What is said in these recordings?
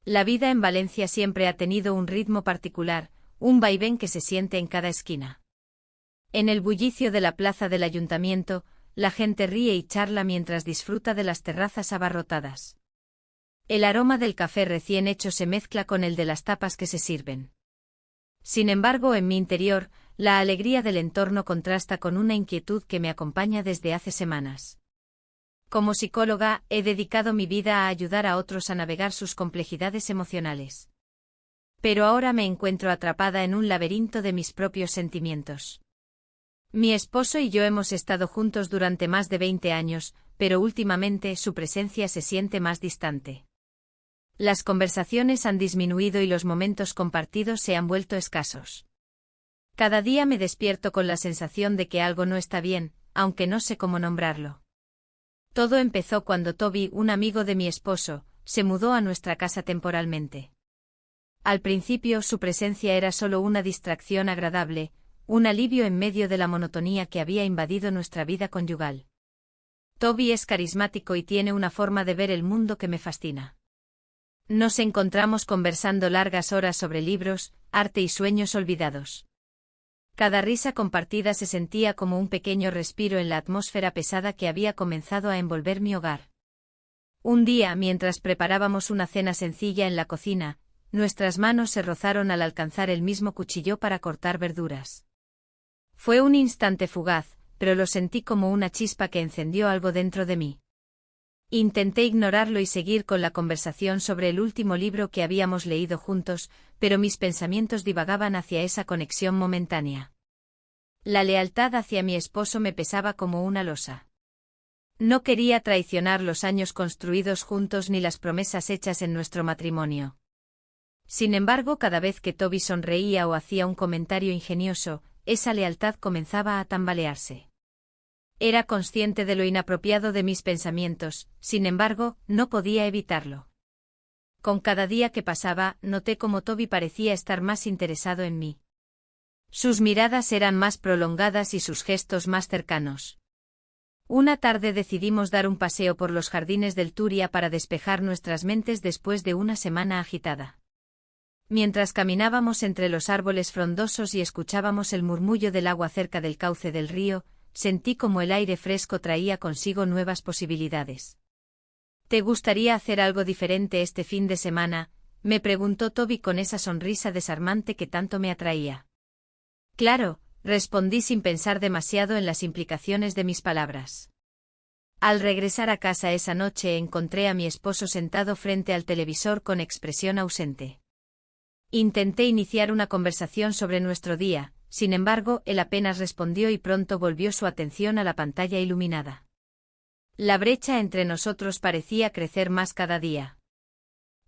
La vida en Valencia siempre ha tenido un ritmo particular, un vaivén que se siente en cada esquina. En el bullicio de la plaza del ayuntamiento, la gente ríe y charla mientras disfruta de las terrazas abarrotadas. El aroma del café recién hecho se mezcla con el de las tapas que se sirven. Sin embargo, en mi interior, la alegría del entorno contrasta con una inquietud que me acompaña desde hace semanas. Como psicóloga, he dedicado mi vida a ayudar a otros a navegar sus complejidades emocionales. Pero ahora me encuentro atrapada en un laberinto de mis propios sentimientos. Mi esposo y yo hemos estado juntos durante más de 20 años, pero últimamente su presencia se siente más distante. Las conversaciones han disminuido y los momentos compartidos se han vuelto escasos. Cada día me despierto con la sensación de que algo no está bien, aunque no sé cómo nombrarlo. Todo empezó cuando Toby, un amigo de mi esposo, se mudó a nuestra casa temporalmente. Al principio su presencia era solo una distracción agradable, un alivio en medio de la monotonía que había invadido nuestra vida conyugal. Toby es carismático y tiene una forma de ver el mundo que me fascina. Nos encontramos conversando largas horas sobre libros, arte y sueños olvidados. Cada risa compartida se sentía como un pequeño respiro en la atmósfera pesada que había comenzado a envolver mi hogar. Un día, mientras preparábamos una cena sencilla en la cocina, nuestras manos se rozaron al alcanzar el mismo cuchillo para cortar verduras. Fue un instante fugaz, pero lo sentí como una chispa que encendió algo dentro de mí. Intenté ignorarlo y seguir con la conversación sobre el último libro que habíamos leído juntos, pero mis pensamientos divagaban hacia esa conexión momentánea. La lealtad hacia mi esposo me pesaba como una losa. No quería traicionar los años construidos juntos ni las promesas hechas en nuestro matrimonio. Sin embargo, cada vez que Toby sonreía o hacía un comentario ingenioso, esa lealtad comenzaba a tambalearse. Era consciente de lo inapropiado de mis pensamientos, sin embargo, no podía evitarlo. Con cada día que pasaba, noté cómo Toby parecía estar más interesado en mí. Sus miradas eran más prolongadas y sus gestos más cercanos. Una tarde decidimos dar un paseo por los jardines del Turia para despejar nuestras mentes después de una semana agitada. Mientras caminábamos entre los árboles frondosos y escuchábamos el murmullo del agua cerca del cauce del río, sentí como el aire fresco traía consigo nuevas posibilidades. ¿Te gustaría hacer algo diferente este fin de semana?, me preguntó Toby con esa sonrisa desarmante que tanto me atraía. Claro, respondí sin pensar demasiado en las implicaciones de mis palabras. Al regresar a casa esa noche encontré a mi esposo sentado frente al televisor con expresión ausente. Intenté iniciar una conversación sobre nuestro día. Sin embargo, él apenas respondió y pronto volvió su atención a la pantalla iluminada. La brecha entre nosotros parecía crecer más cada día.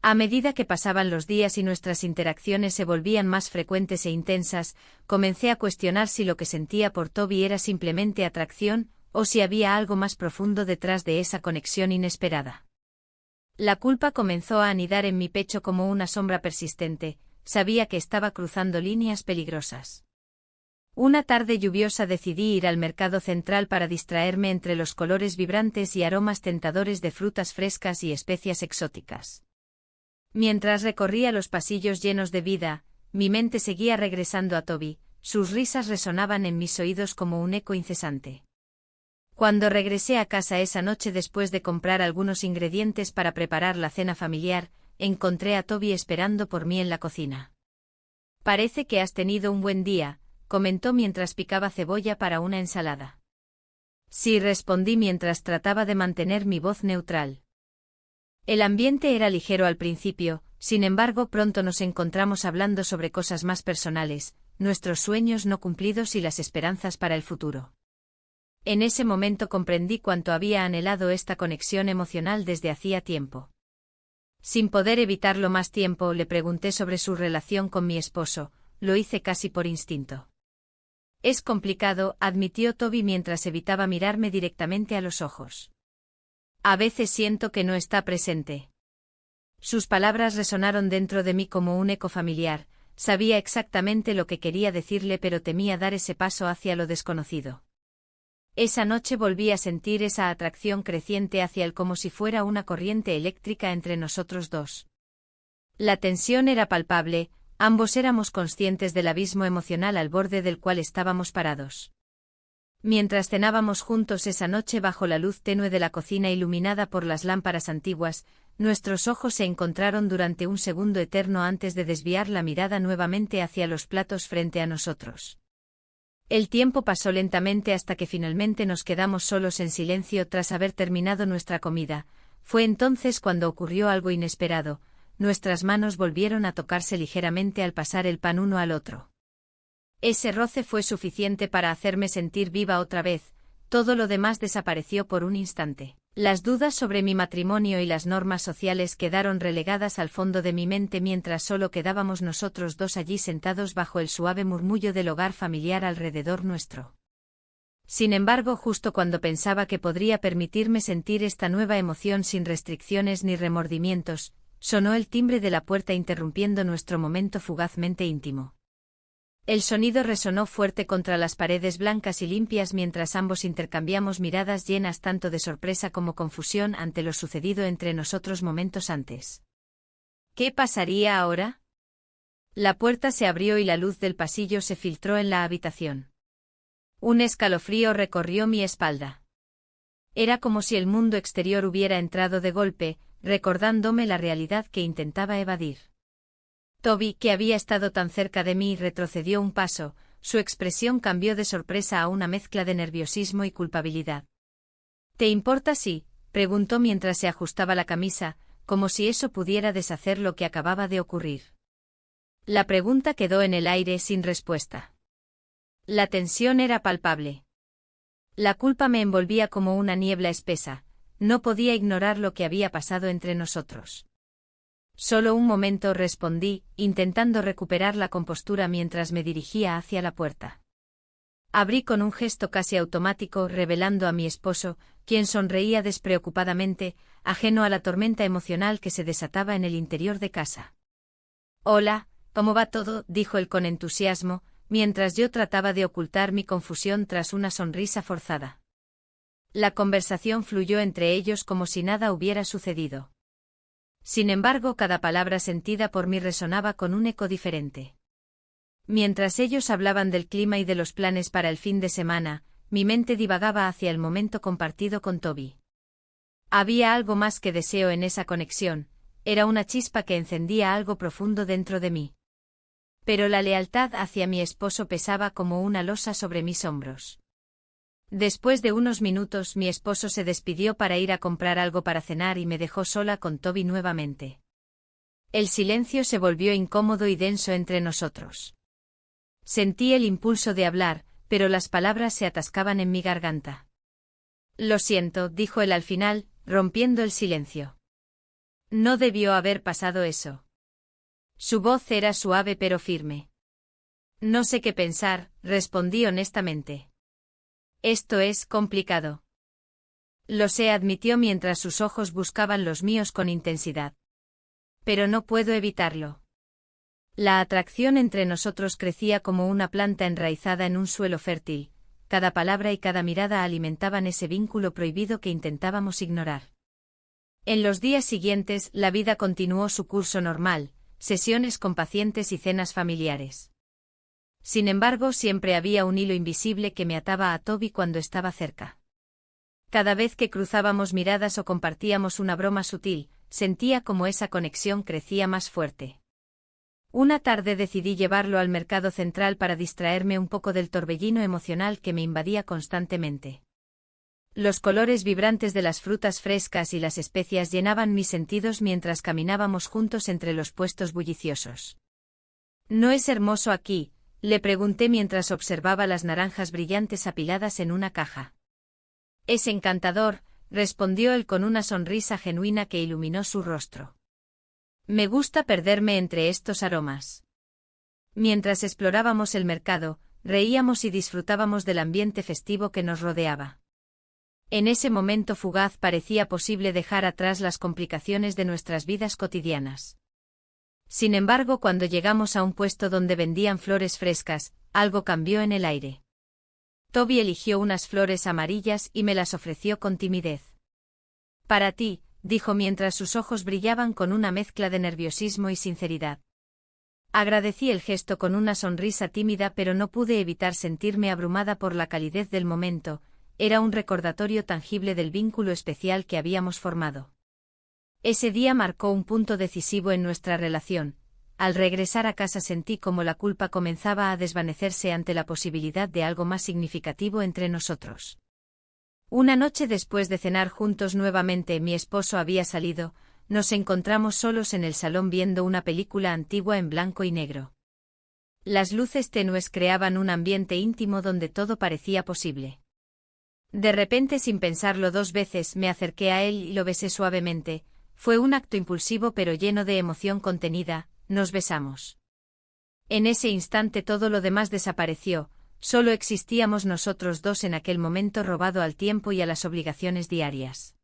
A medida que pasaban los días y nuestras interacciones se volvían más frecuentes e intensas, comencé a cuestionar si lo que sentía por Toby era simplemente atracción, o si había algo más profundo detrás de esa conexión inesperada. La culpa comenzó a anidar en mi pecho como una sombra persistente, sabía que estaba cruzando líneas peligrosas. Una tarde lluviosa decidí ir al mercado central para distraerme entre los colores vibrantes y aromas tentadores de frutas frescas y especias exóticas. Mientras recorría los pasillos llenos de vida, mi mente seguía regresando a Toby, sus risas resonaban en mis oídos como un eco incesante. Cuando regresé a casa esa noche después de comprar algunos ingredientes para preparar la cena familiar, encontré a Toby esperando por mí en la cocina. «Parece que has tenido un buen día», comentó mientras picaba cebolla para una ensalada. Sí, respondí mientras trataba de mantener mi voz neutral. El ambiente era ligero al principio, sin embargo pronto nos encontramos hablando sobre cosas más personales, nuestros sueños no cumplidos y las esperanzas para el futuro. En ese momento comprendí cuánto había anhelado esta conexión emocional desde hacía tiempo. Sin poder evitarlo más tiempo, le pregunté sobre su relación con mi esposo, lo hice casi por instinto. Es complicado, admitió Toby mientras evitaba mirarme directamente a los ojos. A veces siento que no está presente. Sus palabras resonaron dentro de mí como un eco familiar, sabía exactamente lo que quería decirle pero temía dar ese paso hacia lo desconocido. Esa noche volví a sentir esa atracción creciente hacia él como si fuera una corriente eléctrica entre nosotros dos. La tensión era palpable, ambos éramos conscientes del abismo emocional al borde del cual estábamos parados. Mientras cenábamos juntos esa noche bajo la luz tenue de la cocina iluminada por las lámparas antiguas, nuestros ojos se encontraron durante un segundo eterno antes de desviar la mirada nuevamente hacia los platos frente a nosotros. El tiempo pasó lentamente hasta que finalmente nos quedamos solos en silencio tras haber terminado nuestra comida. Fue entonces cuando ocurrió algo inesperado, nuestras manos volvieron a tocarse ligeramente al pasar el pan uno al otro. Ese roce fue suficiente para hacerme sentir viva otra vez, todo lo demás desapareció por un instante. Las dudas sobre mi matrimonio y las normas sociales quedaron relegadas al fondo de mi mente mientras solo quedábamos nosotros dos allí sentados bajo el suave murmullo del hogar familiar alrededor nuestro. Sin embargo, justo cuando pensaba que podría permitirme sentir esta nueva emoción sin restricciones ni remordimientos, sonó el timbre de la puerta interrumpiendo nuestro momento fugazmente íntimo. El sonido resonó fuerte contra las paredes blancas y limpias mientras ambos intercambiamos miradas llenas tanto de sorpresa como confusión ante lo sucedido entre nosotros momentos antes. ¿Qué pasaría ahora? La puerta se abrió y la luz del pasillo se filtró en la habitación. Un escalofrío recorrió mi espalda. Era como si el mundo exterior hubiera entrado de golpe, recordándome la realidad que intentaba evadir. Toby, que había estado tan cerca de mí, retrocedió un paso, su expresión cambió de sorpresa a una mezcla de nerviosismo y culpabilidad. ¿Te importa si? Preguntó mientras se ajustaba la camisa, como si eso pudiera deshacer lo que acababa de ocurrir. La pregunta quedó en el aire sin respuesta. La tensión era palpable. La culpa me envolvía como una niebla espesa, no podía ignorar lo que había pasado entre nosotros. Solo un momento, respondí, intentando recuperar la compostura mientras me dirigía hacia la puerta. Abrí con un gesto casi automático, revelando a mi esposo, quien sonreía despreocupadamente, ajeno a la tormenta emocional que se desataba en el interior de casa. «Hola, ¿cómo va todo?», dijo él con entusiasmo, mientras yo trataba de ocultar mi confusión tras una sonrisa forzada. La conversación fluyó entre ellos como si nada hubiera sucedido. Sin embargo, cada palabra sentida por mí resonaba con un eco diferente. Mientras ellos hablaban del clima y de los planes para el fin de semana, mi mente divagaba hacia el momento compartido con Toby. Había algo más que deseo en esa conexión, era una chispa que encendía algo profundo dentro de mí. Pero la lealtad hacia mi esposo pesaba como una losa sobre mis hombros. Después de unos minutos, mi esposo se despidió para ir a comprar algo para cenar y me dejó sola con Toby nuevamente. El silencio se volvió incómodo y denso entre nosotros. Sentí el impulso de hablar, pero las palabras se atascaban en mi garganta. «Lo siento», dijo él al final, rompiendo el silencio. No debió haber pasado eso. Su voz era suave pero firme. «No sé qué pensar», respondí honestamente. «Esto es complicado». «Lo sé», admitió mientras sus ojos buscaban los míos con intensidad. «Pero no puedo evitarlo». La atracción entre nosotros crecía como una planta enraizada en un suelo fértil, cada palabra y cada mirada alimentaban ese vínculo prohibido que intentábamos ignorar. En los días siguientes, la vida continuó su curso normal, sesiones con pacientes y cenas familiares. Sin embargo, siempre había un hilo invisible que me ataba a Toby cuando estaba cerca. Cada vez que cruzábamos miradas o compartíamos una broma sutil, sentía como esa conexión crecía más fuerte. Una tarde decidí llevarlo al mercado central para distraerme un poco del torbellino emocional que me invadía constantemente. Los colores vibrantes de las frutas frescas y las especias llenaban mis sentidos mientras caminábamos juntos entre los puestos bulliciosos. «¿No es hermoso aquí?», le pregunté mientras observaba las naranjas brillantes apiladas en una caja. «Es encantador», respondió él con una sonrisa genuina que iluminó su rostro. «Me gusta perderme entre estos aromas». Mientras explorábamos el mercado, reíamos y disfrutábamos del ambiente festivo que nos rodeaba. En ese momento fugaz parecía posible dejar atrás las complicaciones de nuestras vidas cotidianas. Sin embargo, cuando llegamos a un puesto donde vendían flores frescas, algo cambió en el aire. Toby eligió unas flores amarillas y me las ofreció con timidez. «Para ti», dijo mientras sus ojos brillaban con una mezcla de nerviosismo y sinceridad. Agradecí el gesto con una sonrisa tímida, pero no pude evitar sentirme abrumada por la calidez del momento. Era un recordatorio tangible del vínculo especial que habíamos formado. Ese día marcó un punto decisivo en nuestra relación. Al regresar a casa sentí como la culpa comenzaba a desvanecerse ante la posibilidad de algo más significativo entre nosotros. Una noche después de cenar juntos nuevamente, mi esposo había salido. Nos encontramos solos en el salón viendo una película antigua en blanco y negro. Las luces tenues creaban un ambiente íntimo donde todo parecía posible. De repente, sin pensarlo dos veces, me acerqué a él y lo besé suavemente. Fue un acto impulsivo pero lleno de emoción contenida. Nos besamos. En ese instante todo lo demás desapareció. Solo existíamos nosotros dos en aquel momento robado al tiempo y a las obligaciones diarias.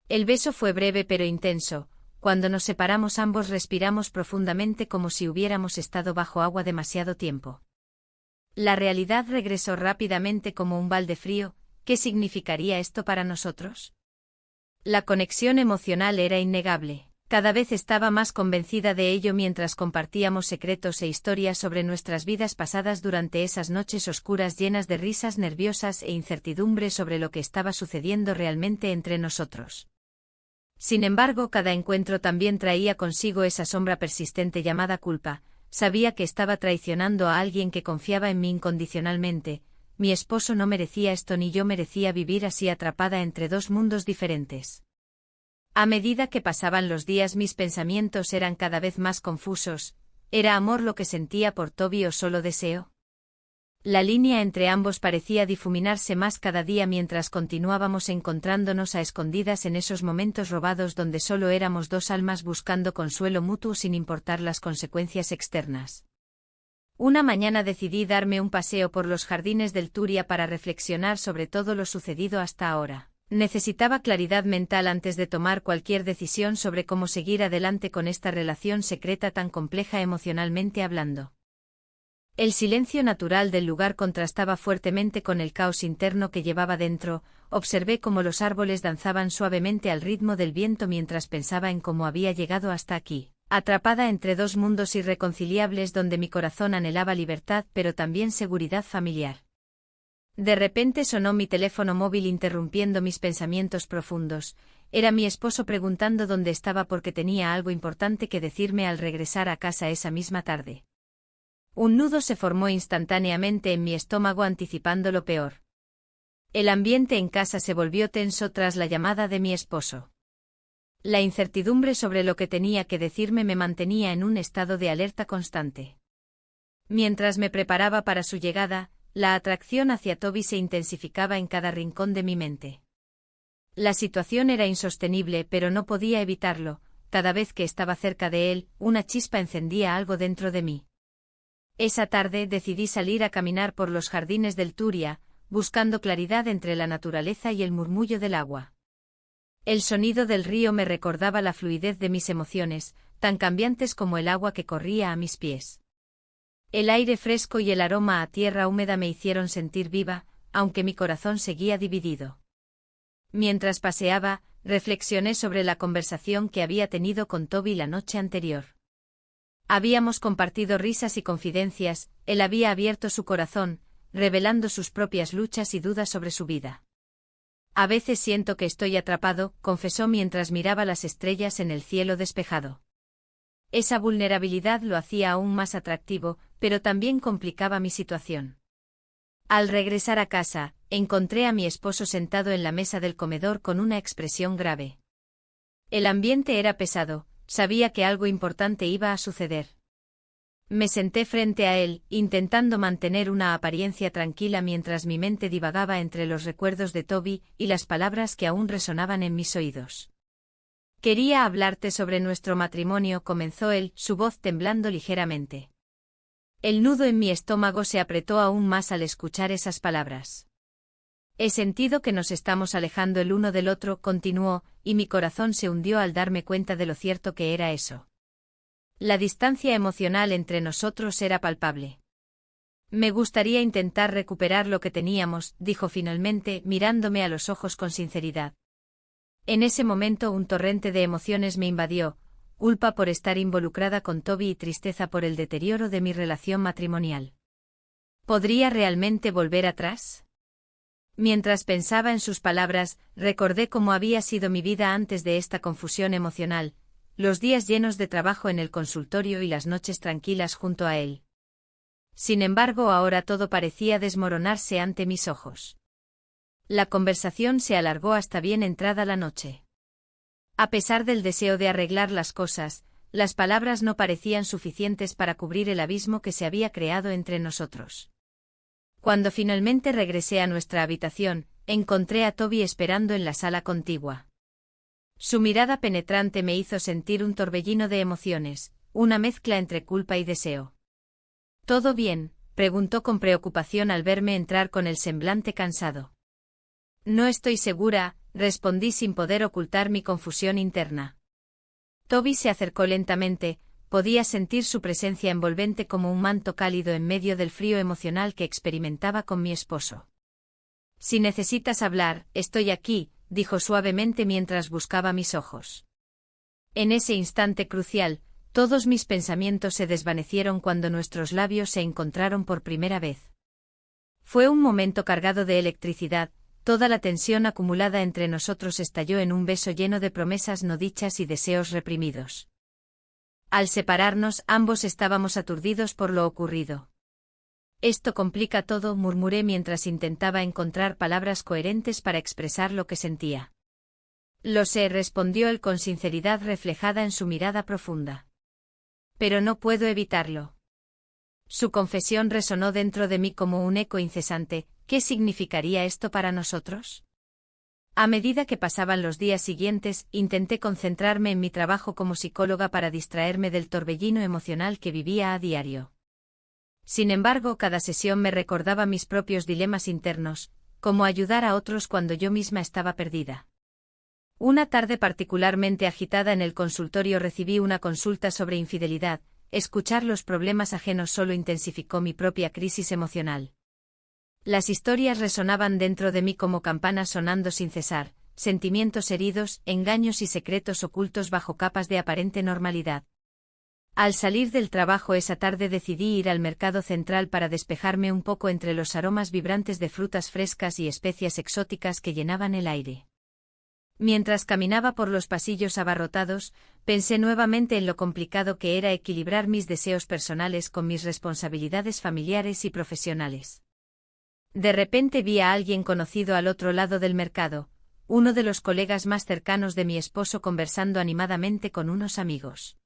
El beso fue breve pero intenso. Cuando nos separamos ambos respiramos profundamente como si hubiéramos estado bajo agua demasiado tiempo. La realidad regresó rápidamente como un balde frío. ¿Qué significaría esto para nosotros? La conexión emocional era innegable. Cada vez estaba más convencida de ello mientras compartíamos secretos e historias sobre nuestras vidas pasadas durante esas noches oscuras llenas de risas nerviosas e incertidumbre sobre lo que estaba sucediendo realmente entre nosotros. Sin embargo, cada encuentro también traía consigo esa sombra persistente llamada culpa. Sabía que estaba traicionando a alguien que confiaba en mí incondicionalmente. Mi esposo no merecía esto ni yo merecía vivir así atrapada entre dos mundos diferentes. A medida que pasaban los días mis pensamientos eran cada vez más confusos. ¿Era amor lo que sentía por Toby o solo deseo? La línea entre ambos parecía difuminarse más cada día mientras continuábamos encontrándonos a escondidas en esos momentos robados donde solo éramos dos almas buscando consuelo mutuo sin importar las consecuencias externas. Una mañana decidí darme un paseo por los jardines del Turia para reflexionar sobre todo lo sucedido hasta ahora. Necesitaba claridad mental antes de tomar cualquier decisión sobre cómo seguir adelante con esta relación secreta tan compleja emocionalmente hablando. El silencio natural del lugar contrastaba fuertemente con el caos interno que llevaba dentro. Observé cómo los árboles danzaban suavemente al ritmo del viento mientras pensaba en cómo había llegado hasta aquí, atrapada entre dos mundos irreconciliables donde mi corazón anhelaba libertad pero también seguridad familiar. De repente sonó mi teléfono móvil interrumpiendo mis pensamientos profundos. Era mi esposo preguntando dónde estaba porque tenía algo importante que decirme al regresar a casa esa misma tarde. Un nudo se formó instantáneamente en mi estómago anticipando lo peor. El ambiente en casa se volvió tenso tras la llamada de mi esposo. La incertidumbre sobre lo que tenía que decirme me mantenía en un estado de alerta constante. Mientras me preparaba para su llegada, la atracción hacia Toby se intensificaba en cada rincón de mi mente. La situación era insostenible pero no podía evitarlo. Cada vez que estaba cerca de él, una chispa encendía algo dentro de mí. Esa tarde decidí salir a caminar por los jardines del Turia, buscando claridad entre la naturaleza y el murmullo del agua. El sonido del río me recordaba la fluidez de mis emociones, tan cambiantes como el agua que corría a mis pies. El aire fresco y el aroma a tierra húmeda me hicieron sentir viva, aunque mi corazón seguía dividido. Mientras paseaba, reflexioné sobre la conversación que había tenido con Toby la noche anterior. Habíamos compartido risas y confidencias, él había abierto su corazón, revelando sus propias luchas y dudas sobre su vida. A veces siento que estoy atrapado, confesó mientras miraba las estrellas en el cielo despejado. Esa vulnerabilidad lo hacía aún más atractivo, pero también complicaba mi situación. Al regresar a casa, encontré a mi esposo sentado en la mesa del comedor con una expresión grave. El ambiente era pesado, sabía que algo importante iba a suceder. Me senté frente a él, intentando mantener una apariencia tranquila mientras mi mente divagaba entre los recuerdos de Toby y las palabras que aún resonaban en mis oídos. Quería hablarte sobre nuestro matrimonio, comenzó él, su voz temblando ligeramente. El nudo en mi estómago se apretó aún más al escuchar esas palabras. He sentido que nos estamos alejando el uno del otro, continuó, y mi corazón se hundió al darme cuenta de lo cierto que era eso. La distancia emocional entre nosotros era palpable. Me gustaría intentar recuperar lo que teníamos, dijo finalmente, mirándome a los ojos con sinceridad. En ese momento un torrente de emociones me invadió, culpa por estar involucrada con Toby y tristeza por el deterioro de mi relación matrimonial. ¿Podría realmente volver atrás? Mientras pensaba en sus palabras, recordé cómo había sido mi vida antes de esta confusión emocional, los días llenos de trabajo en el consultorio y las noches tranquilas junto a él. Sin embargo, ahora todo parecía desmoronarse ante mis ojos. La conversación se alargó hasta bien entrada la noche. A pesar del deseo de arreglar las cosas, las palabras no parecían suficientes para cubrir el abismo que se había creado entre nosotros. Cuando finalmente regresé a nuestra habitación, encontré a Toby esperando en la sala contigua. Su mirada penetrante me hizo sentir un torbellino de emociones, una mezcla entre culpa y deseo. ¿Todo bien?, preguntó con preocupación al verme entrar con el semblante cansado. No estoy segura, respondí sin poder ocultar mi confusión interna. Toby se acercó lentamente, podía sentir su presencia envolvente como un manto cálido en medio del frío emocional que experimentaba con mi esposo. Si necesitas hablar, estoy aquí, dijo suavemente mientras buscaba mis ojos. En ese instante crucial, todos mis pensamientos se desvanecieron cuando nuestros labios se encontraron por primera vez. Fue un momento cargado de electricidad, toda la tensión acumulada entre nosotros estalló en un beso lleno de promesas no dichas y deseos reprimidos. Al separarnos, ambos estábamos aturdidos por lo ocurrido. Esto complica todo, murmuré mientras intentaba encontrar palabras coherentes para expresar lo que sentía. Lo sé, respondió él con sinceridad reflejada en su mirada profunda. Pero no puedo evitarlo. Su confesión resonó dentro de mí como un eco incesante. ¿Qué significaría esto para nosotros? A medida que pasaban los días siguientes, intenté concentrarme en mi trabajo como psicóloga para distraerme del torbellino emocional que vivía a diario. Sin embargo, cada sesión me recordaba mis propios dilemas internos, cómo ayudar a otros cuando yo misma estaba perdida. Una tarde particularmente agitada en el consultorio recibí una consulta sobre infidelidad. Escuchar los problemas ajenos solo intensificó mi propia crisis emocional. Las historias resonaban dentro de mí como campanas sonando sin cesar, sentimientos heridos, engaños y secretos ocultos bajo capas de aparente normalidad. Al salir del trabajo esa tarde decidí ir al mercado central para despejarme un poco entre los aromas vibrantes de frutas frescas y especias exóticas que llenaban el aire. Mientras caminaba por los pasillos abarrotados, pensé nuevamente en lo complicado que era equilibrar mis deseos personales con mis responsabilidades familiares y profesionales. De repente vi a alguien conocido al otro lado del mercado, uno de los colegas más cercanos de mi esposo conversando animadamente con unos amigos.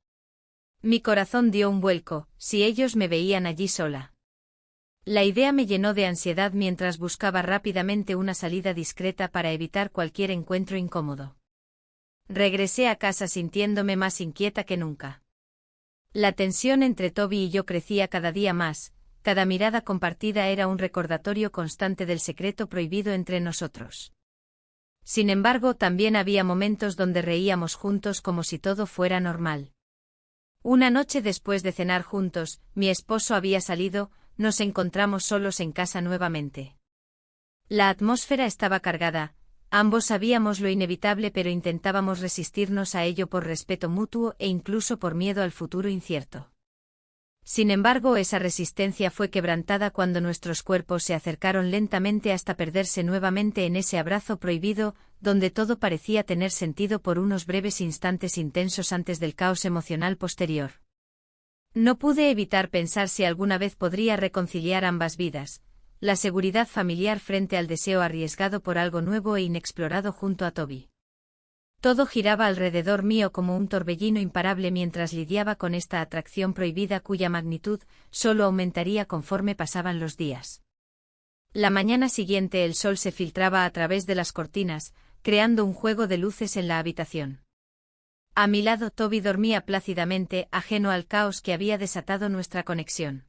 Mi corazón dio un vuelco, si ellos me veían allí sola. La idea me llenó de ansiedad mientras buscaba rápidamente una salida discreta para evitar cualquier encuentro incómodo. Regresé a casa sintiéndome más inquieta que nunca. La tensión entre Toby y yo crecía cada día más. Cada mirada compartida era un recordatorio constante del secreto prohibido entre nosotros. Sin embargo, también había momentos donde reíamos juntos como si todo fuera normal. Una noche después de cenar juntos, mi esposo había salido, nos encontramos solos en casa nuevamente. La atmósfera estaba cargada, ambos sabíamos lo inevitable pero intentábamos resistirnos a ello por respeto mutuo e incluso por miedo al futuro incierto. Sin embargo, esa resistencia fue quebrantada cuando nuestros cuerpos se acercaron lentamente hasta perderse nuevamente en ese abrazo prohibido, donde todo parecía tener sentido por unos breves instantes intensos antes del caos emocional posterior. No pude evitar pensar si alguna vez podría reconciliar ambas vidas, la seguridad familiar frente al deseo arriesgado por algo nuevo e inexplorado junto a Toby. Todo giraba alrededor mío como un torbellino imparable mientras lidiaba con esta atracción prohibida cuya magnitud solo aumentaría conforme pasaban los días. La mañana siguiente el sol se filtraba a través de las cortinas, creando un juego de luces en la habitación. A mi lado Toby dormía plácidamente, ajeno al caos que había desatado nuestra conexión.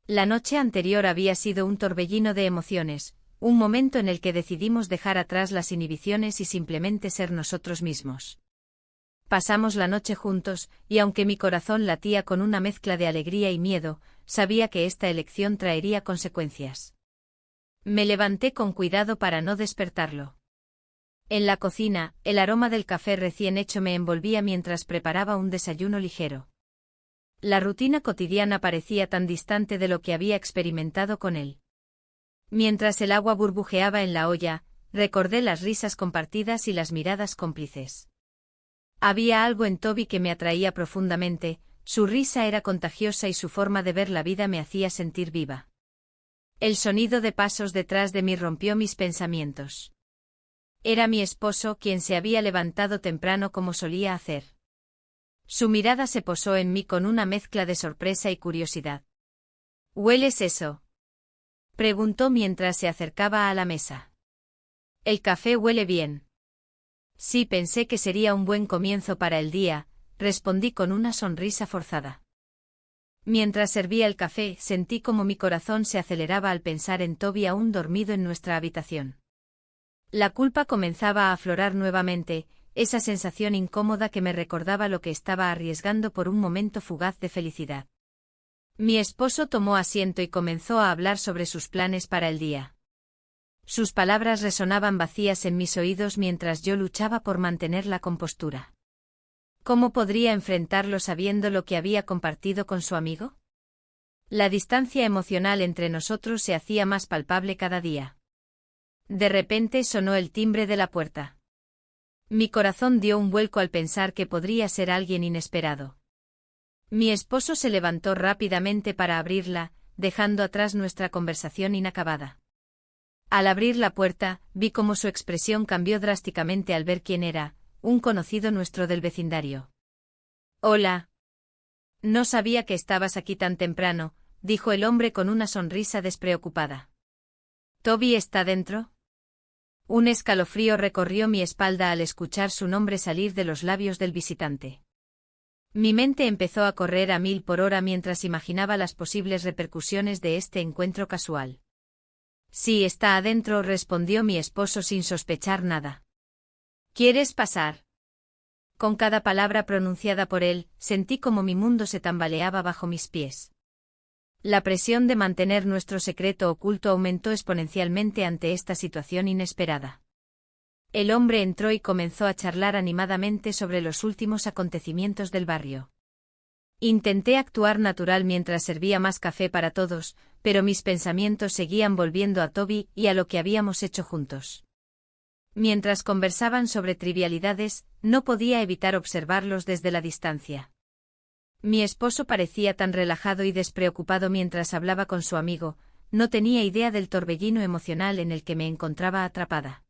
La noche anterior había sido un torbellino de emociones, un momento en el que decidimos dejar atrás las inhibiciones y simplemente ser nosotros mismos. Pasamos la noche juntos, y aunque mi corazón latía con una mezcla de alegría y miedo, sabía que esta elección traería consecuencias. Me levanté con cuidado para no despertarlo. En la cocina, el aroma del café recién hecho me envolvía mientras preparaba un desayuno ligero. La rutina cotidiana parecía tan distante de lo que había experimentado con él. Mientras el agua burbujeaba en la olla, recordé las risas compartidas y las miradas cómplices. Había algo en Toby que me atraía profundamente, su risa era contagiosa y su forma de ver la vida me hacía sentir viva. El sonido de pasos detrás de mí rompió mis pensamientos. Era mi esposo quien se había levantado temprano como solía hacer. Su mirada se posó en mí con una mezcla de sorpresa y curiosidad. ¿Hueles eso?, preguntó mientras se acercaba a la mesa. El café huele bien. Sí, pensé que sería un buen comienzo para el día, respondí con una sonrisa forzada. Mientras servía el café, sentí como mi corazón se aceleraba al pensar en Toby aún dormido en nuestra habitación. La culpa comenzaba a aflorar nuevamente, esa sensación incómoda que me recordaba lo que estaba arriesgando por un momento fugaz de felicidad. Mi esposo tomó asiento y comenzó a hablar sobre sus planes para el día. Sus palabras resonaban vacías en mis oídos mientras yo luchaba por mantener la compostura. ¿Cómo podría enfrentarlo sabiendo lo que había compartido con su amigo? La distancia emocional entre nosotros se hacía más palpable cada día. De repente sonó el timbre de la puerta. Mi corazón dio un vuelco al pensar que podría ser alguien inesperado. Mi esposo se levantó rápidamente para abrirla, dejando atrás nuestra conversación inacabada. Al abrir la puerta, vi cómo su expresión cambió drásticamente al ver quién era, un conocido nuestro del vecindario. Hola. No sabía que estabas aquí tan temprano, dijo el hombre con una sonrisa despreocupada. ¿Toby está dentro? Un escalofrío recorrió mi espalda al escuchar su nombre salir de los labios del visitante. Mi mente empezó a correr a 1000 por hora mientras imaginaba las posibles repercusiones de este encuentro casual. Sí, está adentro, respondió mi esposo sin sospechar nada. ¿Quieres pasar? Con cada palabra pronunciada por él, sentí como mi mundo se tambaleaba bajo mis pies. La presión de mantener nuestro secreto oculto aumentó exponencialmente ante esta situación inesperada. El hombre entró y comenzó a charlar animadamente sobre los últimos acontecimientos del barrio. Intenté actuar natural mientras servía más café para todos, pero mis pensamientos seguían volviendo a Toby y a lo que habíamos hecho juntos. Mientras conversaban sobre trivialidades, no podía evitar observarlos desde la distancia. Mi esposo parecía tan relajado y despreocupado mientras hablaba con su amigo, no tenía idea del torbellino emocional en el que me encontraba atrapada.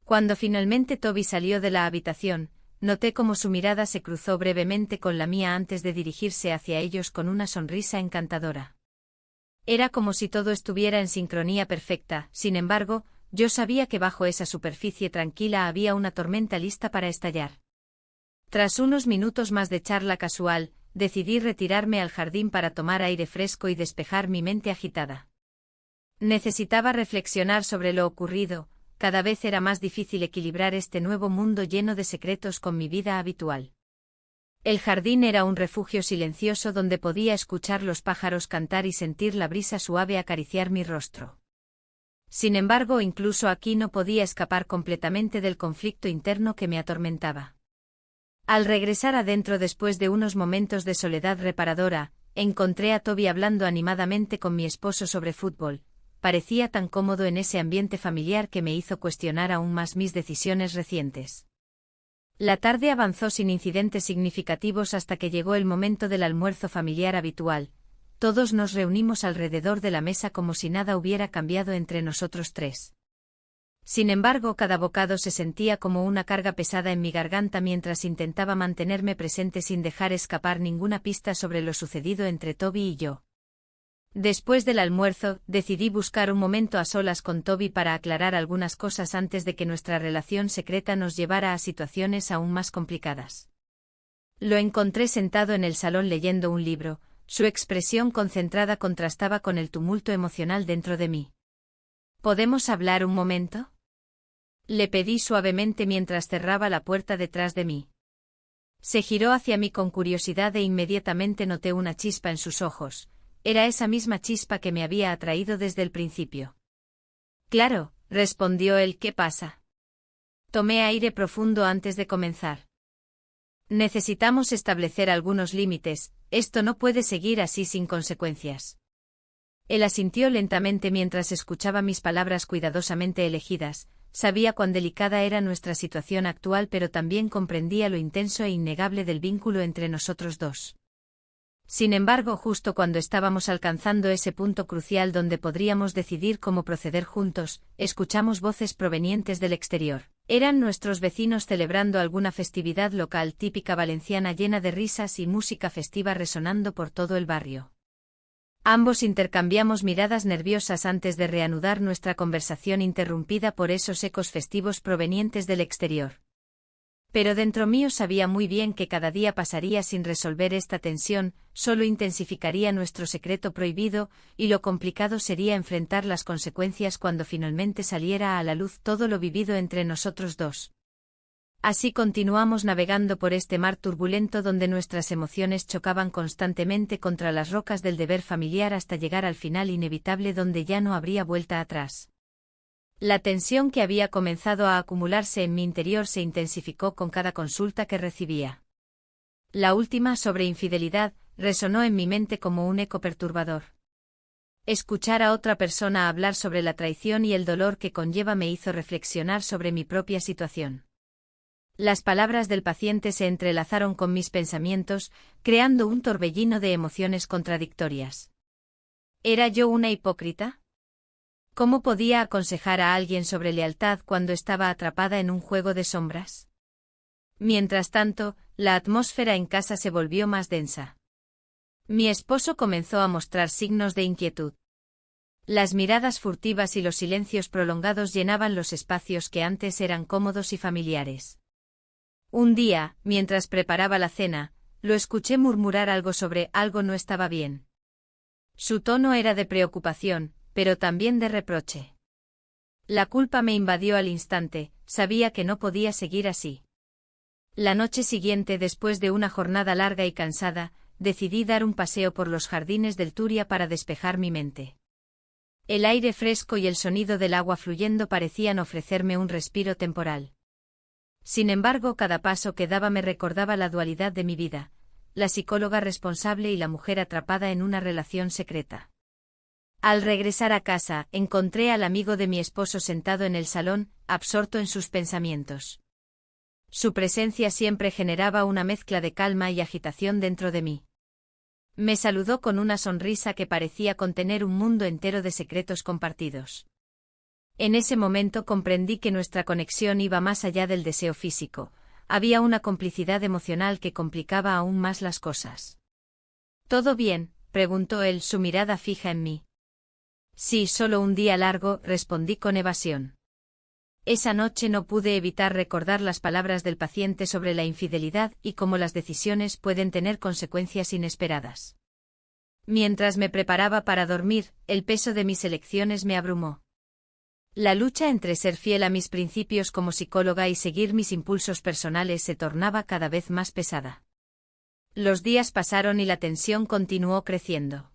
Cuando finalmente Toby salió de la habitación, noté cómo su mirada se cruzó brevemente con la mía antes de dirigirse hacia ellos con una sonrisa encantadora. Era como si todo estuviera en sincronía perfecta, sin embargo, yo sabía que bajo esa superficie tranquila había una tormenta lista para estallar. Tras unos minutos más de charla casual, decidí retirarme al jardín para tomar aire fresco y despejar mi mente agitada. Necesitaba reflexionar sobre lo ocurrido, cada vez era más difícil equilibrar este nuevo mundo lleno de secretos con mi vida habitual. El jardín era un refugio silencioso donde podía escuchar los pájaros cantar y sentir la brisa suave acariciar mi rostro. Sin embargo, incluso aquí no podía escapar completamente del conflicto interno que me atormentaba. Al regresar adentro después de unos momentos de soledad reparadora, encontré a Toby hablando animadamente con mi esposo sobre fútbol. Parecía tan cómodo en ese ambiente familiar que me hizo cuestionar aún más mis decisiones recientes. La tarde avanzó sin incidentes significativos hasta que llegó el momento del almuerzo familiar habitual. Todos nos reunimos alrededor de la mesa como si nada hubiera cambiado entre nosotros tres. Sin embargo, cada bocado se sentía como una carga pesada en mi garganta mientras intentaba mantenerme presente sin dejar escapar ninguna pista sobre lo sucedido entre Toby y yo. Después del almuerzo, decidí buscar un momento a solas con Toby para aclarar algunas cosas antes de que nuestra relación secreta nos llevara a situaciones aún más complicadas. Lo encontré sentado en el salón leyendo un libro, su expresión concentrada contrastaba con el tumulto emocional dentro de mí. ¿Podemos hablar un momento?, le pedí suavemente mientras cerraba la puerta detrás de mí. Se giró hacia mí con curiosidad e inmediatamente noté una chispa en sus ojos. Era esa misma chispa que me había atraído desde el principio. Claro, respondió él, ¿qué pasa? Tomé aire profundo antes de comenzar. Necesitamos establecer algunos límites, esto no puede seguir así sin consecuencias. Él asintió lentamente mientras escuchaba mis palabras cuidadosamente elegidas. Sabía cuán delicada era nuestra situación actual, pero también comprendía lo intenso e innegable del vínculo entre nosotros dos. Sin embargo, justo cuando estábamos alcanzando ese punto crucial donde podríamos decidir cómo proceder juntos, escuchamos voces provenientes del exterior. Eran nuestros vecinos celebrando alguna festividad local típica valenciana llena de risas y música festiva resonando por todo el barrio. Ambos intercambiamos miradas nerviosas antes de reanudar nuestra conversación interrumpida por esos ecos festivos provenientes del exterior. Pero dentro mío sabía muy bien que cada día pasaría sin resolver esta tensión, solo intensificaría nuestro secreto prohibido, y lo complicado sería enfrentar las consecuencias cuando finalmente saliera a la luz todo lo vivido entre nosotros dos. Así continuamos navegando por este mar turbulento donde nuestras emociones chocaban constantemente contra las rocas del deber familiar hasta llegar al final inevitable donde ya no habría vuelta atrás. La tensión que había comenzado a acumularse en mi interior se intensificó con cada consulta que recibía. La última, sobre infidelidad, resonó en mi mente como un eco perturbador. Escuchar a otra persona hablar sobre la traición y el dolor que conlleva me hizo reflexionar sobre mi propia situación. Las palabras del paciente se entrelazaron con mis pensamientos, creando un torbellino de emociones contradictorias. ¿Era yo una hipócrita? ¿Cómo podía aconsejar a alguien sobre lealtad cuando estaba atrapada en un juego de sombras? Mientras tanto, la atmósfera en casa se volvió más densa. Mi esposo comenzó a mostrar signos de inquietud. Las miradas furtivas y los silencios prolongados llenaban los espacios que antes eran cómodos y familiares. Un día, mientras preparaba la cena, lo escuché murmurar algo sobre algo no estaba bien. Su tono era de preocupación, pero también de reproche. La culpa me invadió al instante, sabía que no podía seguir así. La noche siguiente, después de una jornada larga y cansada, decidí dar un paseo por los jardines del Turia para despejar mi mente. El aire fresco y el sonido del agua fluyendo parecían ofrecerme un respiro temporal. Sin embargo, cada paso que daba me recordaba la dualidad de mi vida, la psicóloga responsable y la mujer atrapada en una relación secreta. Al regresar a casa, encontré al amigo de mi esposo sentado en el salón, absorto en sus pensamientos. Su presencia siempre generaba una mezcla de calma y agitación dentro de mí. Me saludó con una sonrisa que parecía contener un mundo entero de secretos compartidos. En ese momento comprendí que nuestra conexión iba más allá del deseo físico, había una complicidad emocional que complicaba aún más las cosas. ¿Todo bien?, preguntó él, su mirada fija en mí. Sí, solo un día largo, respondí con evasión. Esa noche no pude evitar recordar las palabras del paciente sobre la infidelidad y cómo las decisiones pueden tener consecuencias inesperadas. Mientras me preparaba para dormir, el peso de mis elecciones me abrumó. La lucha entre ser fiel a mis principios como psicóloga y seguir mis impulsos personales se tornaba cada vez más pesada. Los días pasaron y la tensión continuó creciendo.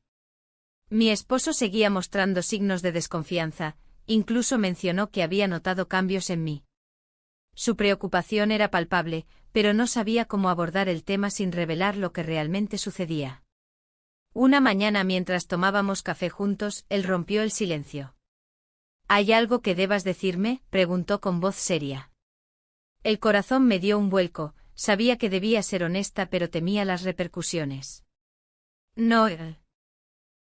Mi esposo seguía mostrando signos de desconfianza, incluso mencionó que había notado cambios en mí. Su preocupación era palpable, pero no sabía cómo abordar el tema sin revelar lo que realmente sucedía. Una mañana, mientras tomábamos café juntos, él rompió el silencio. ¿Hay algo que debas decirme?, preguntó con voz seria. El corazón me dio un vuelco, sabía que debía ser honesta pero temía las repercusiones. No.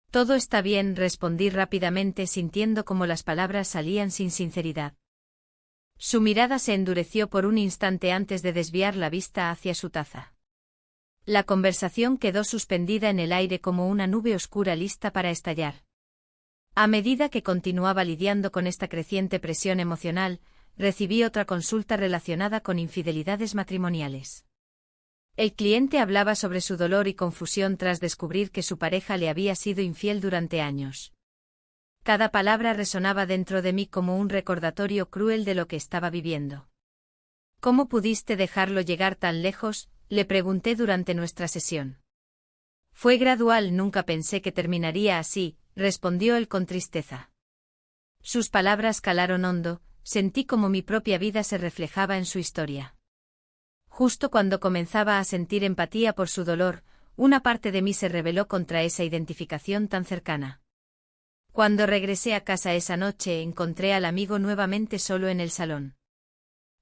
Todo está bien, respondí rápidamente sintiendo como las palabras salían sin sinceridad. Su mirada se endureció por un instante antes de desviar la vista hacia su taza. La conversación quedó suspendida en el aire como una nube oscura lista para estallar. A medida que continuaba lidiando con esta creciente presión emocional, recibí otra consulta relacionada con infidelidades matrimoniales. El cliente hablaba sobre su dolor y confusión tras descubrir que su pareja le había sido infiel durante años. Cada palabra resonaba dentro de mí como un recordatorio cruel de lo que estaba viviendo. ¿Cómo pudiste dejarlo llegar tan lejos?, le pregunté durante nuestra sesión. Fue gradual, nunca pensé que terminaría así, respondió él con tristeza. Sus palabras calaron hondo, sentí como mi propia vida se reflejaba en su historia. Justo cuando comenzaba a sentir empatía por su dolor, una parte de mí se rebeló contra esa identificación tan cercana. Cuando regresé a casa esa noche encontré al amigo nuevamente solo en el salón.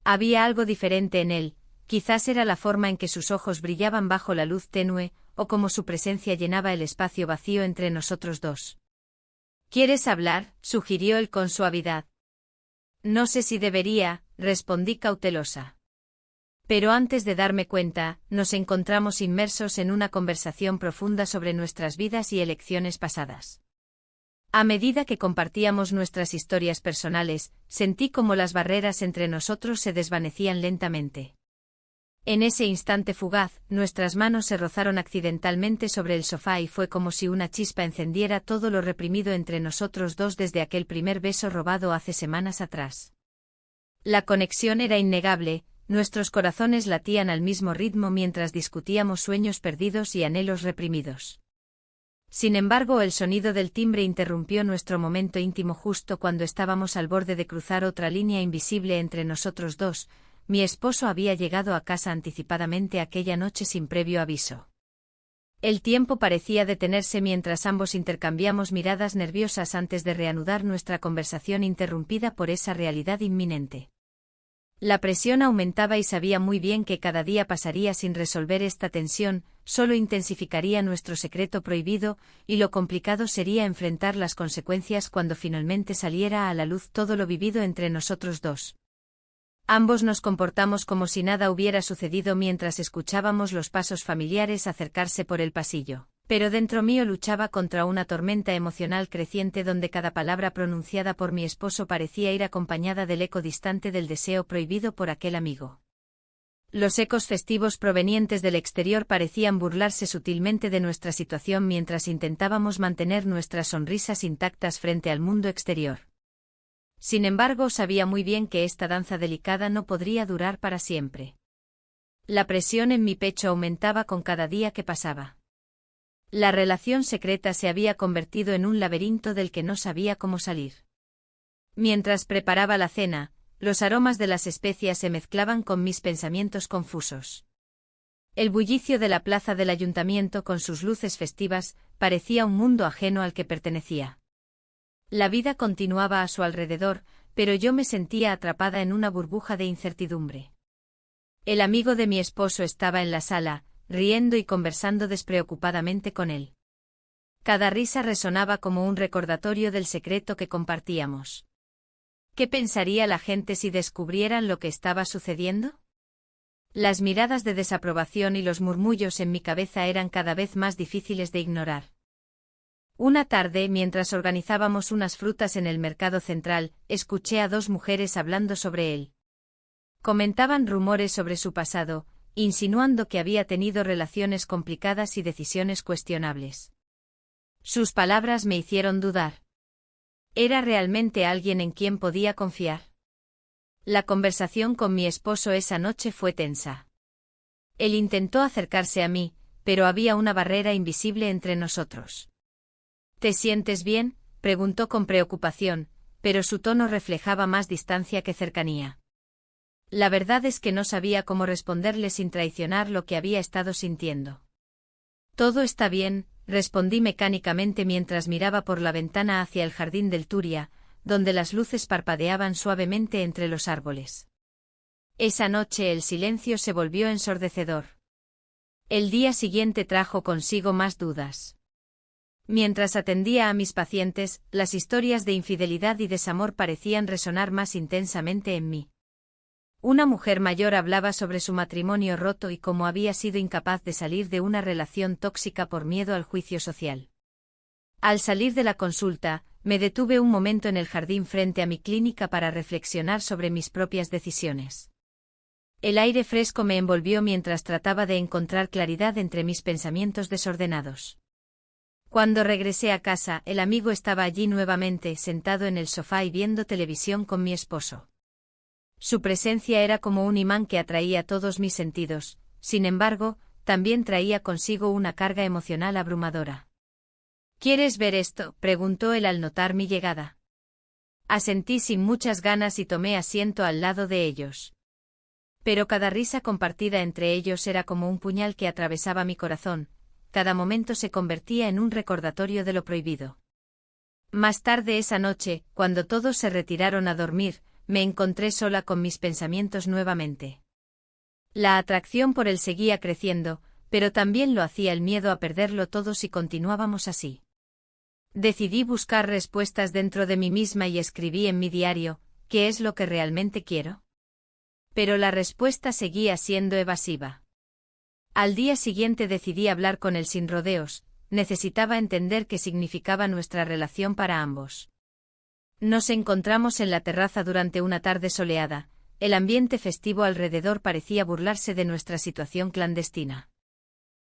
Había algo diferente en él, quizás era la forma en que sus ojos brillaban bajo la luz tenue, o como su presencia llenaba el espacio vacío entre nosotros dos. ¿Quieres hablar?, sugirió él con suavidad. No sé si debería, respondí cautelosa. Pero antes de darme cuenta, nos encontramos inmersos en una conversación profunda sobre nuestras vidas y elecciones pasadas. A medida que compartíamos nuestras historias personales, sentí como las barreras entre nosotros se desvanecían lentamente. En ese instante fugaz, nuestras manos se rozaron accidentalmente sobre el sofá y fue como si una chispa encendiera todo lo reprimido entre nosotros dos desde aquel primer beso robado hace semanas atrás. La conexión era innegable, nuestros corazones latían al mismo ritmo mientras discutíamos sueños perdidos y anhelos reprimidos. Sin embargo, el sonido del timbre interrumpió nuestro momento íntimo justo cuando estábamos al borde de cruzar otra línea invisible entre nosotros dos. Mi esposo había llegado a casa anticipadamente aquella noche sin previo aviso. El tiempo parecía detenerse mientras ambos intercambiamos miradas nerviosas antes de reanudar nuestra conversación interrumpida por esa realidad inminente. La presión aumentaba y sabía muy bien que cada día pasaría sin resolver esta tensión, solo intensificaría nuestro secreto prohibido, y lo complicado sería enfrentar las consecuencias cuando finalmente saliera a la luz todo lo vivido entre nosotros dos. Ambos nos comportamos como si nada hubiera sucedido mientras escuchábamos los pasos familiares acercarse por el pasillo, pero dentro mío luchaba contra una tormenta emocional creciente donde cada palabra pronunciada por mi esposo parecía ir acompañada del eco distante del deseo prohibido por aquel amigo. Los ecos festivos provenientes del exterior parecían burlarse sutilmente de nuestra situación mientras intentábamos mantener nuestras sonrisas intactas frente al mundo exterior. Sin embargo, sabía muy bien que esta danza delicada no podría durar para siempre. La presión en mi pecho aumentaba con cada día que pasaba. La relación secreta se había convertido en un laberinto del que no sabía cómo salir. Mientras preparaba la cena, los aromas de las especias se mezclaban con mis pensamientos confusos. El bullicio de la plaza del ayuntamiento con sus luces festivas parecía un mundo ajeno al que pertenecía. La vida continuaba a su alrededor, pero yo me sentía atrapada en una burbuja de incertidumbre. El amigo de mi esposo estaba en la sala, riendo y conversando despreocupadamente con él. Cada risa resonaba como un recordatorio del secreto que compartíamos. ¿Qué pensaría la gente si descubrieran lo que estaba sucediendo? Las miradas de desaprobación y los murmullos en mi cabeza eran cada vez más difíciles de ignorar. Una tarde, mientras organizábamos unas frutas en el mercado central, escuché a dos mujeres hablando sobre él. Comentaban rumores sobre su pasado, insinuando que había tenido relaciones complicadas y decisiones cuestionables. Sus palabras me hicieron dudar. ¿Era realmente alguien en quien podía confiar? La conversación con mi esposo esa noche fue tensa. Él intentó acercarse a mí, pero había una barrera invisible entre nosotros. ¿Te sientes bien?, preguntó con preocupación, pero su tono reflejaba más distancia que cercanía. La verdad es que no sabía cómo responderle sin traicionar lo que había estado sintiendo. Todo está bien, respondí mecánicamente mientras miraba por la ventana hacia el jardín del Turia, donde las luces parpadeaban suavemente entre los árboles. Esa noche el silencio se volvió ensordecedor. El día siguiente trajo consigo más dudas. Mientras atendía a mis pacientes, las historias de infidelidad y desamor parecían resonar más intensamente en mí. Una mujer mayor hablaba sobre su matrimonio roto y cómo había sido incapaz de salir de una relación tóxica por miedo al juicio social. Al salir de la consulta, me detuve un momento en el jardín frente a mi clínica para reflexionar sobre mis propias decisiones. El aire fresco me envolvió mientras trataba de encontrar claridad entre mis pensamientos desordenados. Cuando regresé a casa, el amigo estaba allí nuevamente, sentado en el sofá y viendo televisión con mi esposo. Su presencia era como un imán que atraía todos mis sentidos, sin embargo, también traía consigo una carga emocional abrumadora. ¿Quieres ver esto?, preguntó él al notar mi llegada. Asentí sin muchas ganas y tomé asiento al lado de ellos. Pero cada risa compartida entre ellos era como un puñal que atravesaba mi corazón, cada momento se convertía en un recordatorio de lo prohibido. Más tarde esa noche, cuando todos se retiraron a dormir, me encontré sola con mis pensamientos nuevamente. La atracción por él seguía creciendo, pero también lo hacía el miedo a perderlo todo si continuábamos así. Decidí buscar respuestas dentro de mí misma y escribí en mi diario, ¿qué es lo que realmente quiero? Pero la respuesta seguía siendo evasiva. Al día siguiente decidí hablar con él sin rodeos, necesitaba entender qué significaba nuestra relación para ambos. Nos encontramos en la terraza durante una tarde soleada, el ambiente festivo alrededor parecía burlarse de nuestra situación clandestina.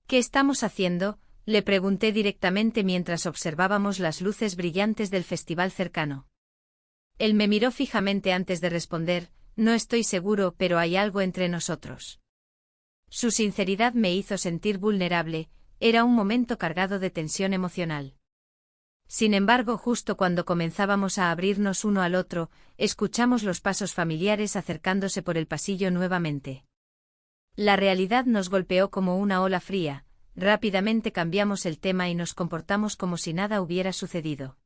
¿Qué estamos haciendo?, le pregunté directamente mientras observábamos las luces brillantes del festival cercano. Él me miró fijamente antes de responder, no estoy seguro, pero hay algo entre nosotros. Su sinceridad me hizo sentir vulnerable, era un momento cargado de tensión emocional. Sin embargo, justo cuando comenzábamos a abrirnos uno al otro, escuchamos los pasos familiares acercándose por el pasillo nuevamente. La realidad nos golpeó como una ola fría. Rápidamente cambiamos el tema y nos comportamos como si nada hubiera sucedido.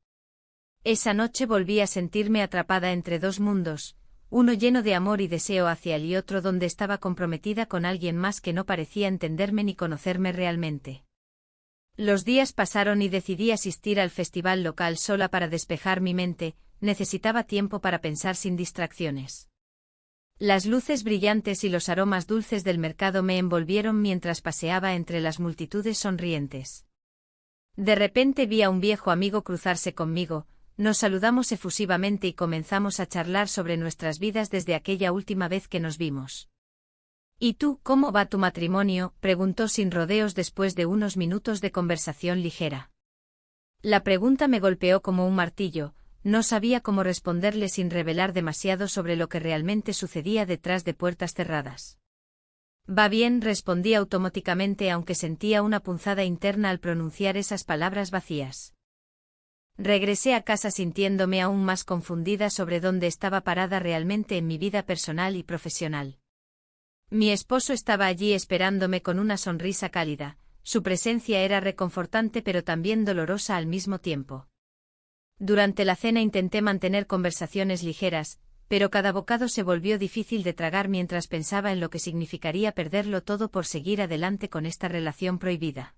Esa noche volví a sentirme atrapada entre dos mundos, uno lleno de amor y deseo hacia él y otro donde estaba comprometida con alguien más que no parecía entenderme ni conocerme realmente. Los días pasaron y decidí asistir al festival local sola para despejar mi mente, necesitaba tiempo para pensar sin distracciones. Las luces brillantes y los aromas dulces del mercado me envolvieron mientras paseaba entre las multitudes sonrientes. De repente vi a un viejo amigo cruzarse conmigo, nos saludamos efusivamente y comenzamos a charlar sobre nuestras vidas desde aquella última vez que nos vimos. ¿Y tú, cómo va tu matrimonio?, preguntó sin rodeos después de unos minutos de conversación ligera. La pregunta me golpeó como un martillo. No sabía cómo responderle sin revelar demasiado sobre lo que realmente sucedía detrás de puertas cerradas. Va bien, respondí automáticamente aunque sentía una punzada interna al pronunciar esas palabras vacías. Regresé a casa sintiéndome aún más confundida sobre dónde estaba parada realmente en mi vida personal y profesional. Mi esposo estaba allí esperándome con una sonrisa cálida, su presencia era reconfortante pero también dolorosa al mismo tiempo. Durante la cena intenté mantener conversaciones ligeras, pero cada bocado se volvió difícil de tragar mientras pensaba en lo que significaría perderlo todo por seguir adelante con esta relación prohibida.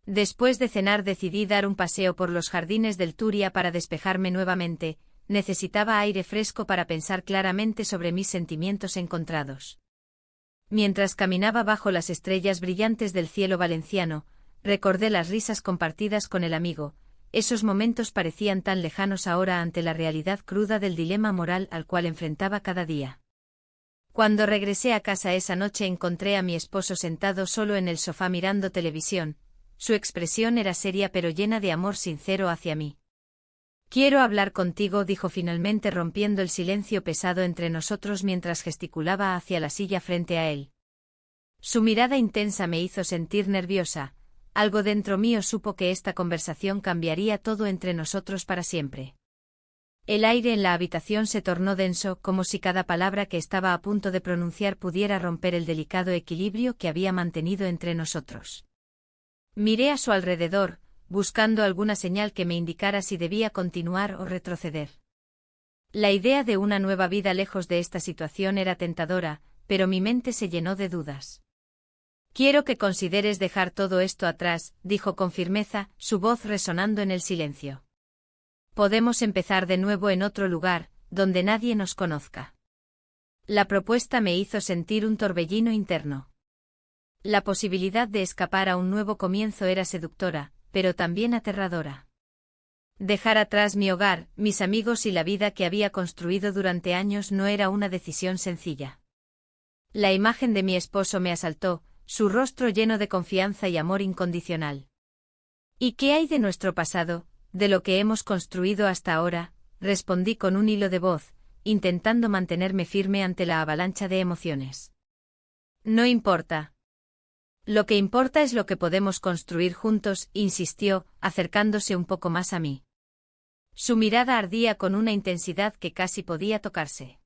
Después de cenar decidí dar un paseo por los jardines del Turia para despejarme nuevamente, necesitaba aire fresco para pensar claramente sobre mis sentimientos encontrados. Mientras caminaba bajo las estrellas brillantes del cielo valenciano, recordé las risas compartidas con el amigo. Esos momentos parecían tan lejanos ahora ante la realidad cruda del dilema moral al cual enfrentaba cada día. Cuando regresé a casa esa noche encontré a mi esposo sentado solo en el sofá mirando televisión, su expresión era seria pero llena de amor sincero hacia mí. Quiero hablar contigo, dijo finalmente rompiendo el silencio pesado entre nosotros mientras gesticulaba hacia la silla frente a él. Su mirada intensa me hizo sentir nerviosa. Algo dentro mío supo que esta conversación cambiaría todo entre nosotros para siempre. El aire en la habitación se tornó denso, como si cada palabra que estaba a punto de pronunciar pudiera romper el delicado equilibrio que había mantenido entre nosotros. Miré a su alrededor, buscando alguna señal que me indicara si debía continuar o retroceder. La idea de una nueva vida lejos de esta situación era tentadora, pero mi mente se llenó de dudas. Quiero que consideres dejar todo esto atrás, dijo con firmeza, su voz resonando en el silencio. Podemos empezar de nuevo en otro lugar, donde nadie nos conozca. La propuesta me hizo sentir un torbellino interno. La posibilidad de escapar a un nuevo comienzo era seductora, pero también aterradora. Dejar atrás mi hogar, mis amigos y la vida que había construido durante años no era una decisión sencilla. La imagen de mi esposo me asaltó, su rostro lleno de confianza y amor incondicional. ¿Y qué hay de nuestro pasado, de lo que hemos construido hasta ahora?, respondí con un hilo de voz, intentando mantenerme firme ante la avalancha de emociones. No importa. Lo que importa es lo que podemos construir juntos, insistió, acercándose un poco más a mí. Su mirada ardía con una intensidad que casi podía tocarse.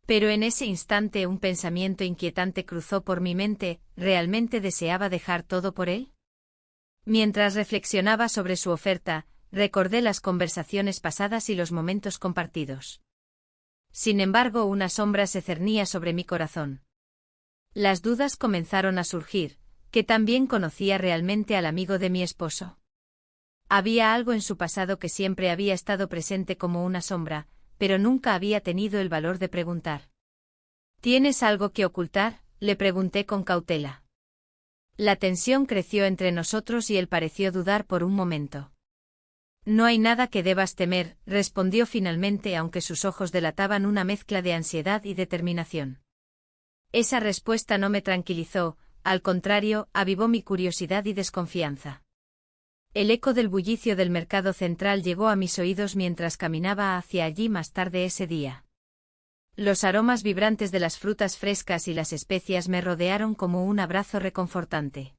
Pero en ese instante un pensamiento inquietante cruzó por mi mente, ¿realmente deseaba dejar todo por él? Mientras reflexionaba sobre su oferta, recordé las conversaciones pasadas y los momentos compartidos. Sin embargo, una sombra se cernía sobre mi corazón. Las dudas comenzaron a surgir, ¿que también conocía realmente al amigo de mi esposo? Había algo en su pasado que siempre había estado presente como una sombra, pero nunca había tenido el valor de preguntar. ¿Tienes algo que ocultar?, le pregunté con cautela. La tensión creció entre nosotros y él pareció dudar por un momento. No hay nada que debas temer, respondió finalmente, aunque sus ojos delataban una mezcla de ansiedad y determinación. Esa respuesta no me tranquilizó, al contrario, avivó mi curiosidad y desconfianza. El eco del bullicio del mercado central llegó a mis oídos mientras caminaba hacia allí más tarde ese día. Los aromas vibrantes de las frutas frescas y las especias me rodearon como un abrazo reconfortante.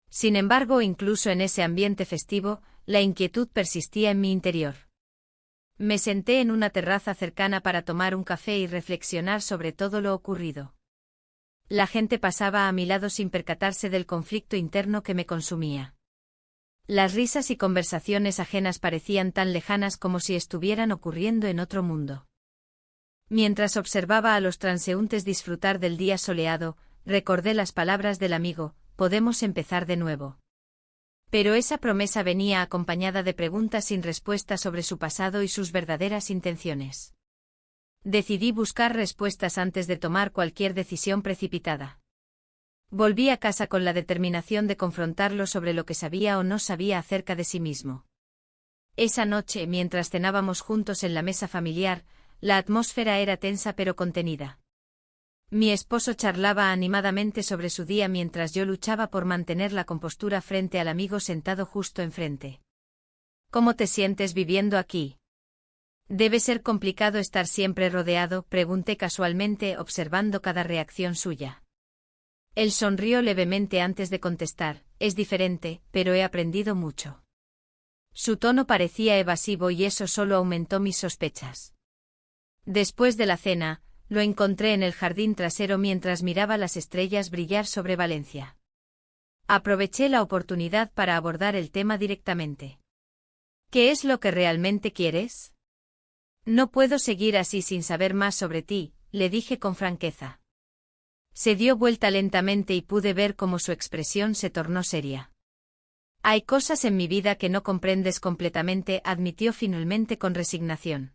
Sin embargo, incluso en ese ambiente festivo, la inquietud persistía en mi interior. Me senté en una terraza cercana para tomar un café y reflexionar sobre todo lo ocurrido. La gente pasaba a mi lado sin percatarse del conflicto interno que me consumía. Las risas y conversaciones ajenas parecían tan lejanas como si estuvieran ocurriendo en otro mundo. Mientras observaba a los transeúntes disfrutar del día soleado, recordé las palabras del amigo, podemos empezar de nuevo. Pero esa promesa venía acompañada de preguntas sin respuesta sobre su pasado y sus verdaderas intenciones. Decidí buscar respuestas antes de tomar cualquier decisión precipitada. Volví a casa con la determinación de confrontarlo sobre lo que sabía o no sabía acerca de sí mismo. Esa noche, mientras cenábamos juntos en la mesa familiar, la atmósfera era tensa pero contenida. Mi esposo charlaba animadamente sobre su día mientras yo luchaba por mantener la compostura frente al amigo sentado justo enfrente. ¿Cómo te sientes viviendo aquí? Debe ser complicado estar siempre rodeado, pregunté casualmente, observando cada reacción suya. Él sonrió levemente antes de contestar, es diferente, pero he aprendido mucho. Su tono parecía evasivo y eso solo aumentó mis sospechas. Después de la cena, lo encontré en el jardín trasero mientras miraba las estrellas brillar sobre Valencia. Aproveché la oportunidad para abordar el tema directamente. ¿Qué es lo que realmente quieres? No puedo seguir así sin saber más sobre ti, le dije con franqueza. Se dio vuelta lentamente y pude ver cómo su expresión se tornó seria. Hay cosas en mi vida que no comprendes completamente, admitió finalmente con resignación.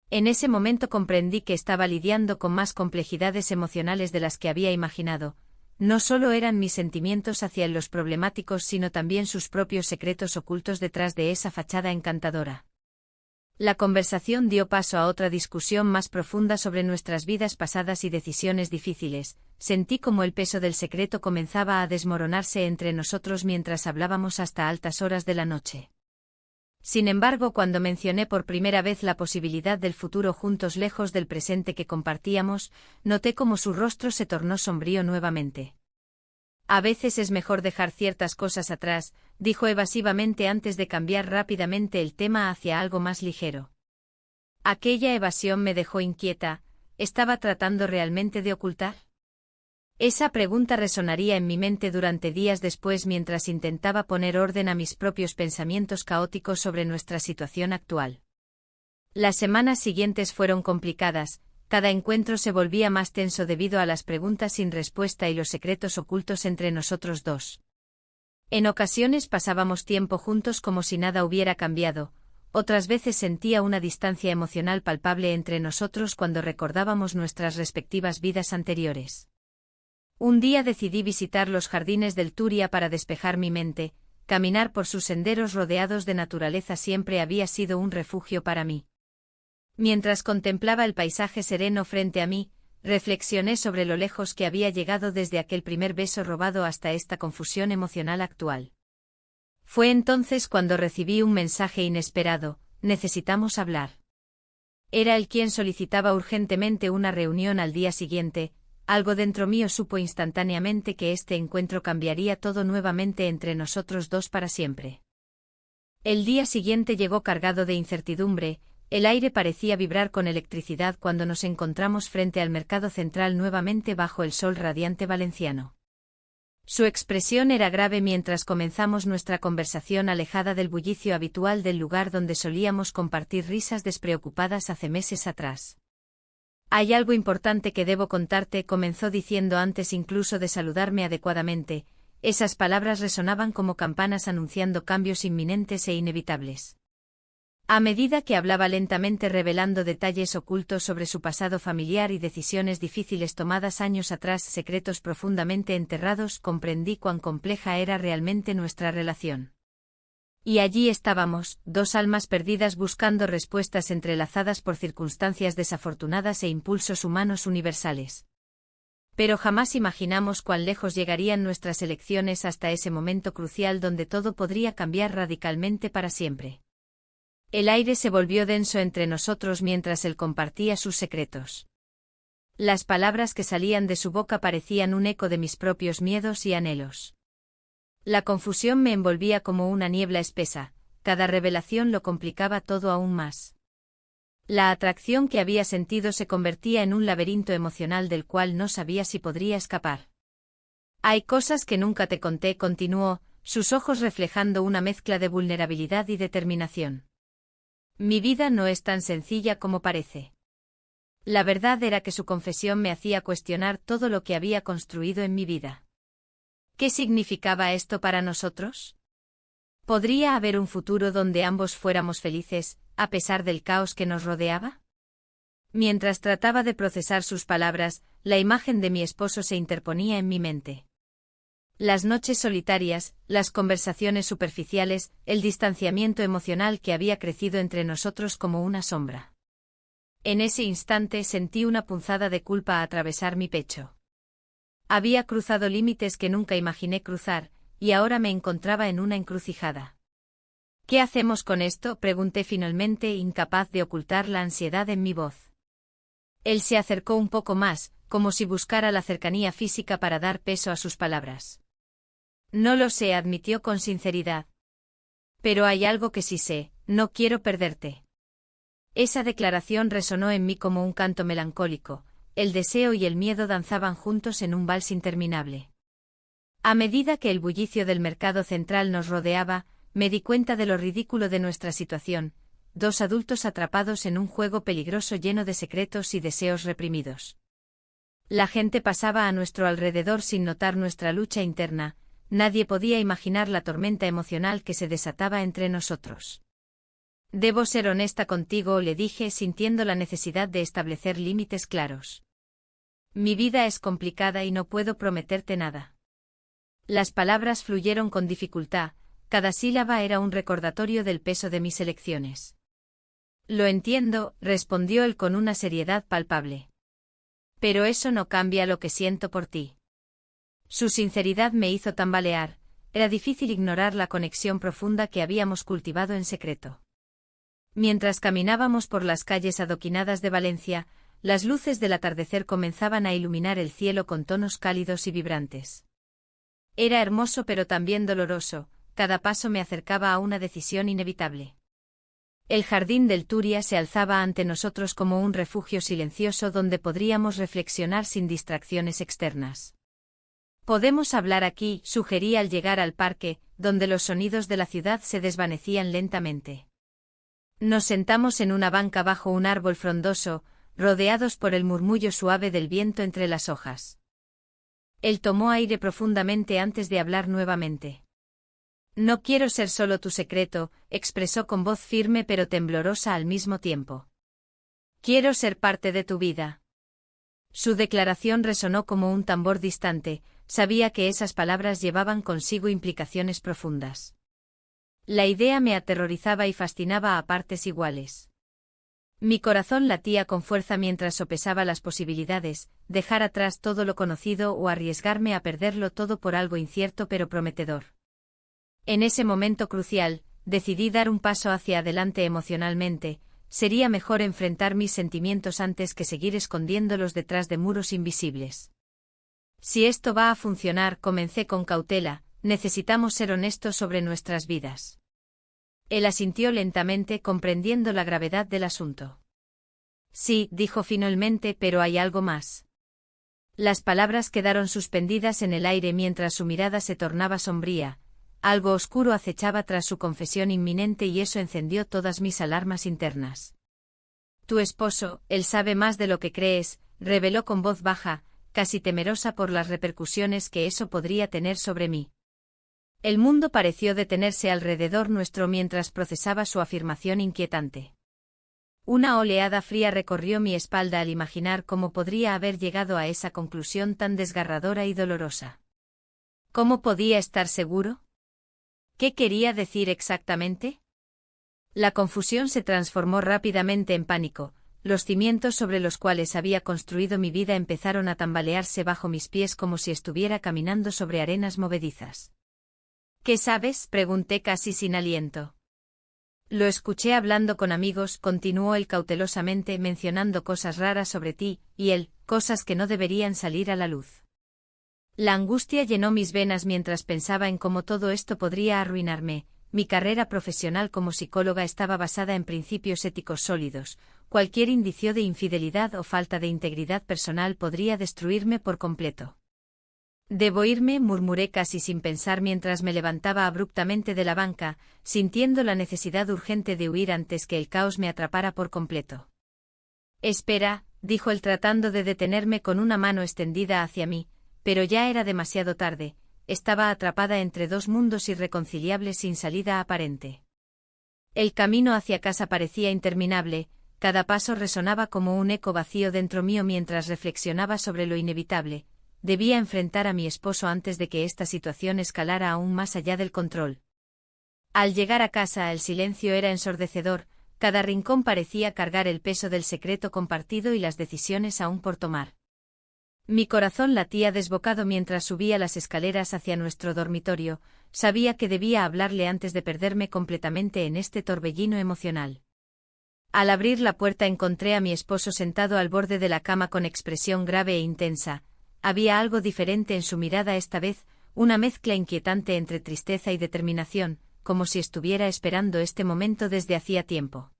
En ese momento comprendí que estaba lidiando con más complejidades emocionales de las que había imaginado. No solo eran mis sentimientos hacia él los problemáticos, sino también sus propios secretos ocultos detrás de esa fachada encantadora. La conversación dio paso a otra discusión más profunda sobre nuestras vidas pasadas y decisiones difíciles. Sentí como el peso del secreto comenzaba a desmoronarse entre nosotros mientras hablábamos hasta altas horas de la noche. Sin embargo, cuando mencioné por primera vez la posibilidad del futuro juntos lejos del presente que compartíamos, noté cómo su rostro se tornó sombrío nuevamente. A veces es mejor dejar ciertas cosas atrás, dijo evasivamente antes de cambiar rápidamente el tema hacia algo más ligero. Aquella evasión me dejó inquieta. ¿Estaba tratando realmente de ocultar? Esa pregunta resonaría en mi mente durante días después mientras intentaba poner orden a mis propios pensamientos caóticos sobre nuestra situación actual. Las semanas siguientes fueron complicadas, cada encuentro se volvía más tenso debido a las preguntas sin respuesta y los secretos ocultos entre nosotros dos. En ocasiones pasábamos tiempo juntos como si nada hubiera cambiado, otras veces sentía una distancia emocional palpable entre nosotros cuando recordábamos nuestras respectivas vidas anteriores. Un día decidí visitar los jardines del Turia para despejar mi mente. Caminar por sus senderos rodeados de naturaleza siempre había sido un refugio para mí. Mientras contemplaba el paisaje sereno frente a mí, reflexioné sobre lo lejos que había llegado desde aquel primer beso robado hasta esta confusión emocional actual. Fue entonces cuando recibí un mensaje inesperado: necesitamos hablar. Era él quien solicitaba urgentemente una reunión al día siguiente. Algo dentro mío supo instantáneamente que este encuentro cambiaría todo nuevamente entre nosotros dos para siempre. El día siguiente llegó cargado de incertidumbre, el aire parecía vibrar con electricidad cuando nos encontramos frente al mercado central nuevamente bajo el sol radiante valenciano. Su expresión era grave mientras comenzamos nuestra conversación alejada del bullicio habitual del lugar donde solíamos compartir risas despreocupadas hace meses atrás. «Hay algo importante que debo contarte», comenzó diciendo antes incluso de saludarme adecuadamente. Esas palabras resonaban como campanas anunciando cambios inminentes e inevitables. A medida que hablaba lentamente revelando detalles ocultos sobre su pasado familiar y decisiones difíciles tomadas años atrás, secretos profundamente enterrados, comprendí cuán compleja era realmente nuestra relación. Y allí estábamos, dos almas perdidas buscando respuestas entrelazadas por circunstancias desafortunadas e impulsos humanos universales. Pero jamás imaginamos cuán lejos llegarían nuestras elecciones hasta ese momento crucial donde todo podría cambiar radicalmente para siempre. El aire se volvió denso entre nosotros mientras él compartía sus secretos. Las palabras que salían de su boca parecían un eco de mis propios miedos y anhelos. La confusión me envolvía como una niebla espesa, cada revelación lo complicaba todo aún más. La atracción que había sentido se convertía en un laberinto emocional del cual no sabía si podría escapar. «Hay cosas que nunca te conté», continuó, sus ojos reflejando una mezcla de vulnerabilidad y determinación. «Mi vida no es tan sencilla como parece». La verdad era que su confesión me hacía cuestionar todo lo que había construido en mi vida. ¿Qué significaba esto para nosotros? ¿Podría haber un futuro donde ambos fuéramos felices, a pesar del caos que nos rodeaba? Mientras trataba de procesar sus palabras, la imagen de mi esposo se interponía en mi mente. Las noches solitarias, las conversaciones superficiales, el distanciamiento emocional que había crecido entre nosotros como una sombra. En ese instante sentí una punzada de culpa atravesar mi pecho. Había cruzado límites que nunca imaginé cruzar, y ahora me encontraba en una encrucijada. «¿Qué hacemos con esto?», pregunté finalmente, incapaz de ocultar la ansiedad en mi voz. Él se acercó un poco más, como si buscara la cercanía física para dar peso a sus palabras. «No lo sé», admitió con sinceridad. «Pero hay algo que sí sé, no quiero perderte». Esa declaración resonó en mí como un canto melancólico. El deseo y el miedo danzaban juntos en un vals interminable. A medida que el bullicio del mercado central nos rodeaba, me di cuenta de lo ridículo de nuestra situación, dos adultos atrapados en un juego peligroso lleno de secretos y deseos reprimidos. La gente pasaba a nuestro alrededor sin notar nuestra lucha interna, nadie podía imaginar la tormenta emocional que se desataba entre nosotros. «Debo ser honesta contigo», le dije, sintiendo la necesidad de establecer límites claros. «Mi vida es complicada y no puedo prometerte nada». Las palabras fluyeron con dificultad, cada sílaba era un recordatorio del peso de mis elecciones. «Lo entiendo», respondió él con una seriedad palpable. «Pero eso no cambia lo que siento por ti». Su sinceridad me hizo tambalear, era difícil ignorar la conexión profunda que habíamos cultivado en secreto. Mientras caminábamos por las calles adoquinadas de Valencia, las luces del atardecer comenzaban a iluminar el cielo con tonos cálidos y vibrantes. Era hermoso pero también doloroso, cada paso me acercaba a una decisión inevitable. El jardín del Turia se alzaba ante nosotros como un refugio silencioso donde podríamos reflexionar sin distracciones externas. «Podemos hablar aquí», sugerí al llegar al parque, donde los sonidos de la ciudad se desvanecían lentamente. Nos sentamos en una banca bajo un árbol frondoso, rodeados por el murmullo suave del viento entre las hojas. Él tomó aire profundamente antes de hablar nuevamente. «No quiero ser solo tu secreto», expresó con voz firme pero temblorosa al mismo tiempo. «Quiero ser parte de tu vida». Su declaración resonó como un tambor distante, sabía que esas palabras llevaban consigo implicaciones profundas. La idea me aterrorizaba y fascinaba a partes iguales. Mi corazón latía con fuerza mientras sopesaba las posibilidades, dejar atrás todo lo conocido o arriesgarme a perderlo todo por algo incierto pero prometedor. En ese momento crucial, decidí dar un paso hacia adelante emocionalmente, sería mejor enfrentar mis sentimientos antes que seguir escondiéndolos detrás de muros invisibles. «Si esto va a funcionar», comencé con cautela, «necesitamos ser honestos sobre nuestras vidas». Él asintió lentamente, comprendiendo la gravedad del asunto. Sí, dijo finalmente, pero hay algo más. Las palabras quedaron suspendidas en el aire mientras su mirada se tornaba sombría. Algo oscuro acechaba tras su confesión inminente y eso encendió todas mis alarmas internas. Tu esposo, él sabe más de lo que crees, reveló con voz baja, casi temerosa por las repercusiones que eso podría tener sobre mí. El mundo pareció detenerse alrededor nuestro mientras procesaba su afirmación inquietante. Una oleada fría recorrió mi espalda al imaginar cómo podría haber llegado a esa conclusión tan desgarradora y dolorosa. ¿Cómo podía estar seguro? ¿Qué quería decir exactamente? La confusión se transformó rápidamente en pánico. Los cimientos sobre los cuales había construido mi vida empezaron a tambalearse bajo mis pies como si estuviera caminando sobre arenas movedizas. ¿Qué sabes?, pregunté casi sin aliento. Lo escuché hablando con amigos, continuó él cautelosamente, mencionando cosas raras sobre ti, y él, cosas que no deberían salir a la luz. La angustia llenó mis venas mientras pensaba en cómo todo esto podría arruinarme. Mi carrera profesional como psicóloga estaba basada en principios éticos sólidos. Cualquier indicio de infidelidad o falta de integridad personal podría destruirme por completo. Debo irme, murmuré casi sin pensar mientras me levantaba abruptamente de la banca, sintiendo la necesidad urgente de huir antes que el caos me atrapara por completo. Espera, dijo él tratando de detenerme con una mano extendida hacia mí, pero ya era demasiado tarde, estaba atrapada entre dos mundos irreconciliables sin salida aparente. El camino hacia casa parecía interminable, cada paso resonaba como un eco vacío dentro mío mientras reflexionaba sobre lo inevitable. Debía enfrentar a mi esposo antes de que esta situación escalara aún más allá del control. Al llegar a casa el silencio era ensordecedor, cada rincón parecía cargar el peso del secreto compartido y las decisiones aún por tomar. Mi corazón latía desbocado mientras subía las escaleras hacia nuestro dormitorio, sabía que debía hablarle antes de perderme completamente en este torbellino emocional. Al abrir la puerta encontré a mi esposo sentado al borde de la cama con expresión grave e intensa. Había algo diferente en su mirada esta vez, una mezcla inquietante entre tristeza y determinación, como si estuviera esperando este momento desde hacía tiempo.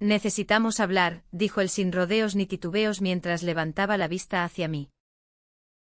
Necesitamos hablar, dijo él sin rodeos ni titubeos mientras levantaba la vista hacia mí.